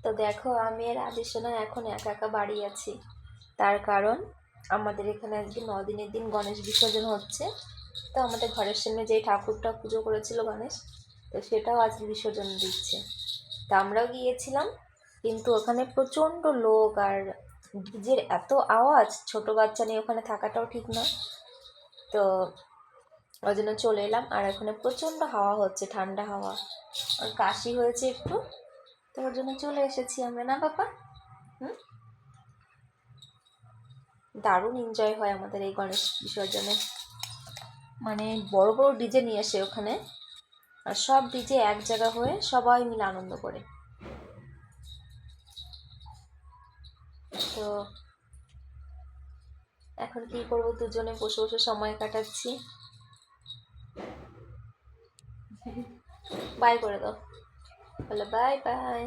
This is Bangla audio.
তো দেখো আমি আর আদিশোনা এখন একা একা বাড়ি আছি। তার কারণ আমাদের এখানে আজকে 9 দিনের দিন গণেশ বিসর্জন হচ্ছে। তো আমাদের ঘরের সামনে যেই ঠাকুরটা পুজো করেছিল গণেশ, তো সেটাও আজকে বিসর্জন দিচ্ছে। তা আমরাও গিয়েছিলাম, কিন্তু ওখানে প্রচণ্ড লোক আর ডিজের এত আওয়াজ, ছোট বাচ্চা নিয়ে ওখানে থাকাটাও ঠিক না। তো ওই জন্য চলে এলাম। আর ওখানে প্রচণ্ড হাওয়া হচ্ছে, ঠান্ডা হাওয়া, আর কাশি হয়েছে একটু, তো ওর জন্য চলে এসেছি আমরা, না বাবা? হুম। দারুণ এনজয় হয় আমাদের এই গণেশ বিসর্জনে। মানে বড় বড় ডিজে নিয়ে আসে ওখানে, আর সব ডিজে এক জায়গা হয়ে সবাই মিলে আনন্দ করে। তো এখন কি করবো, দুজনে বসে বসে সময় কাটাচ্ছি। বাই করে দাও, বলে বাই বাই।